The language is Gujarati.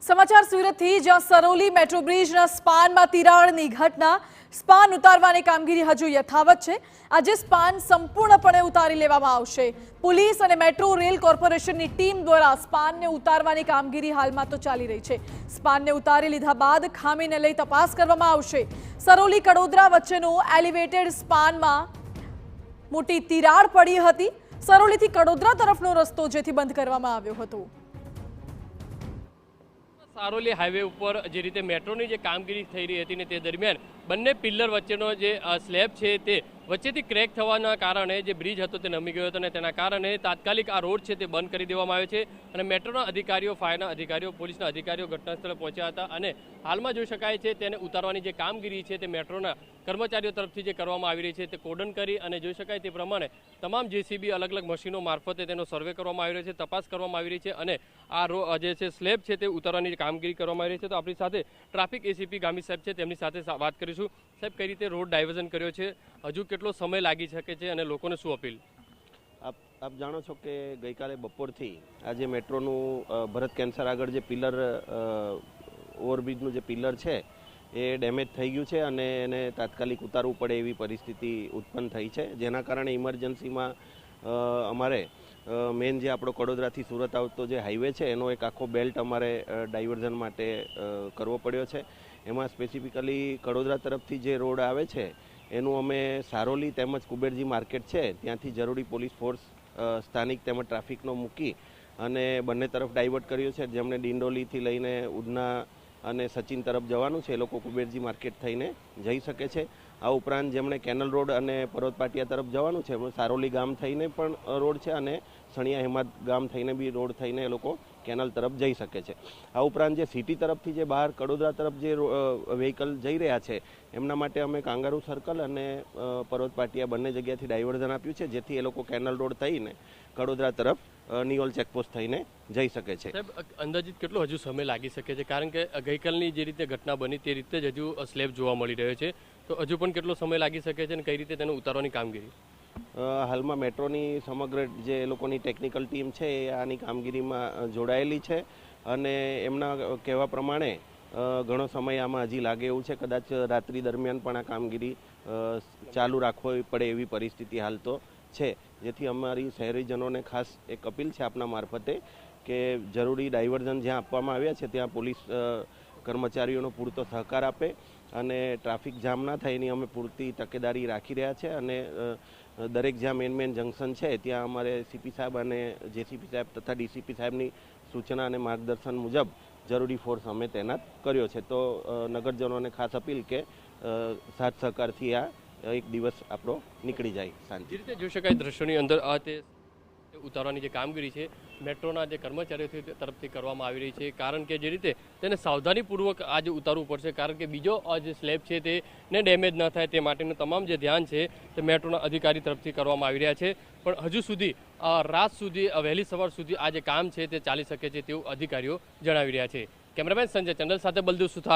સમાચાર સુરતથી, જ્યાં સરોલી મેટ્રો બ્રિજના સ્પાનમાં તિરાડની ઘટના. સ્પાન ઉતારવાની કામગીરી હજુ યથાવત છે. આજે સ્પાન સંપૂર્ણપણે ઉતારી લેવામાં આવશે. પોલીસ અને મેટ્રો રેલ કોર્પોરેશનની ટીમ દ્વારા સ્પાનને ઉતારવાની કામગીરી હાલમાં તો ચાલી રહી છે. સ્પાનને ઉતારી લીધા બાદ ખામીને લઈ તપાસ કરવામાં આવશે. સરોલી કડોદરા વચ્ચેનું એલિવેટેડ સ્પાનમાં મોટી તિરાડ પડી હતી. સરોલીથી કડોદરા તરફનો રસ્તો જેથી બંધ કરવામાં આવ્યો હતો. સારોલી હાઈવે ઉપર જે રીતે મેટ્રોની જે કામગીરી થઈ રહી હતી ને તે દરમિયાન બંને પિલ્લર વચ્ચેનો જે સ્લેબ છે તે વચ્ચેથી ક્રેક થવાના કારણે જે બ્રિજ હતો તે નમી ગયો હતો અને તેના કારણે તાત્કાલિક આ રોડ છે તે બંધ કરી દેવામાં આવ્યો છે. અને મેટ્રોના અધિકારીઓ, ફાયરના અધિકારીઓ, પોલીસના અધિકારીઓ ઘટનાસ્થળે પહોંચ્યા હતા અને હાલમાં જોઈ શકાય છે તેને ઉતારવાની જે કામગીરી છે તે મેટ્રોના કર્મચારીઓ તરફથી જે કરવામાં આવી રહી છે તે કોર્ડન કરી અને જોઈ શકાય તે પ્રમાણે તમામ જેસીબી અલગ અલગ મશીનો મારફતે તેનો સર્વે કરવામાં આવી રહ્યો છે, તપાસ કરવામાં આવી રહી છે અને આ જે છે સ્લેબ છે તે ઉતારવાની કામગીરી કરવામાં આવી રહી છે. તો આપણી સાથે ટ્રાફિક એસીપી ગામી સાહેબ છે, તેમની સાથે વાત કરીશું. સાહેબ, કઈ રીતે રોડ ડાયવર્ઝન કર્યો છે, હજુ કેટલો સમય લાગી શકે છે અને લોકોને શું અપીલ? આપ જાણો છો કે ગઈકાલે બપોરથી આજે મેટ્રોનું ભરત કેન્સર આગળ જે પિલર ઓવરબ્રિજનું જે પિલર છે એ ડેમેજ થઈ ગયું છે અને એને તાત્કાલિક ઉતારવું પડે એવી પરિસ્થિતિ ઉત્પન્ન થઈ છે. જેના કારણે ઇમરજન્સીમાં અમારે મેઇન જે આપણો કડોદરાથી સુરત આવતો જે હાઈવે છે એનો એક આખો બેલ્ટ અમારે ડાયવર્ઝન માટે કરવો પડ્યો છે. એમાં સ્પેસિફિકલી કડોદરા તરફથી જે રોડ આવે છે એનું અમે સારોલી તેમજ કુબેરજી માર્કેટ છે ત્યાંથી જરૂરી પોલીસ ફોર્સ સ્થાનિક તેમજ ટ્રાફિકનો મૂકી અને બંને તરફ ડાયવર્ટ કર્યું છે. જેમને ડિંડોલીથી લઈને ઉધના અને સચિન તરફ જવાનું છે એ લોકો કુબેરજી માર્કેટ થઈને જઈ શકે છે. આ ઉપરાંત જેમણે કેનલ રોડ અને પર્વત પાટિયા તરફ જવાનું છે સારોલી ગામ થઈને પણ રોડ છે અને સણિયા હેમાદ ગામ થઈને બી રોડ થઈને એ લોકો કેનલ તરફ જઈ શકે છે. આ ઉપરાંત જે સિટી તરફથી જે બહાર કડોદરા તરફ જે વ્હીકલ જઈ રહ્યા છે એમના માટે અમે કાંગારૂ સર્કલ અને પર્વત પાટિયા બંને જગ્યાથી ડાયવર્ઝન આપ્યું છે જેથી એ લોકો કેનલ રોડ થઈને કડોદરા તરફ નિયોલ ચેકપોસ્ટ થઈને જઈ શકે છે. સાહેબ, અંદાજિત કેટલો હજુ સમય લાગી શકે છે? કારણ કે ગઈકાલની જે રીતે ઘટના બની તે રીતે જ હજુ સ્લેબ જોવા મળી રહ્યો છે, તો હજુ પણ કેટલો સમય લાગી શકે છે અને કઈ રીતે તેને ઉતારવાની કામગીરી? હાલમાં મેટ્રોની સમગ્ર જે એ લોકોની ટેકનિકલ ટીમ છે એ આની કામગીરીમાં જોડાયેલી છે અને એમના કહેવા પ્રમાણે ઘણો સમય આમાં હજી લાગે એવું છે. કદાચ રાત્રિ દરમિયાન પણ આ કામગીરી ચાલુ રાખવી પડે એવી પરિસ્થિતિ હાલ તો છે. જેથી અમારી શહેરીજનોને ખાસ એક અપીલ છે આપના મારફતે કે જરૂરી ડાયવર્ઝન જ્યાં આપવામાં આવ્યા છે ત્યાં પોલીસ કર્મચારીઓનો પૂરતો સહકાર આપે અને ટ્રાફિક જામ ના થાય એની અમે પૂરતી તકેદારી રાખી રહ્યા છે. અને દરેક જ્યાં મેન જંકશન છે ત્યાં અમારે સીપી સાહેબ અને જેસીપી સાહેબ તથા ડીસીપી સાહેબની સૂચના અને માર્ગદર્શન મુજબ જરૂરી ફોર્સ અમે તૈનાત કર્યો છે. તો નગરજનોને ખાસ અપીલ કે સાથ સહકારથી આ એક દિવસ આપણો નીકળી જાય શાંતિ. જે રીતે જોઈ શકાય દ્રશ્યોની અંદર આ તે ઉતારવાની જે કામગીરી છે મેટ્રોના જે કર્મચારીઓ તરફથી કરવામાં આવી રહી છે. કારણ કે જે રીતે તેને સાવધાનીપૂર્વક આજે ઉતારવું પડશે, કારણ કે બીજો જે સ્લેબ છે તેને ડેમેજ ન થાય તે માટેનું તમામ જે ધ્યાન છે તે મેટ્રોના અધિકારી તરફથી કરવામાં આવી રહ્યા છે. પણ હજુ સુધી રાત સુધી, વહેલી સવાર સુધી આ જે કામ છે તે ચાલી શકે છે તેવું અધિકારીઓ જણાવી રહ્યા છે. કેમેરામેન સંજય ચંડલ સાથે બલદેવ સુથાર.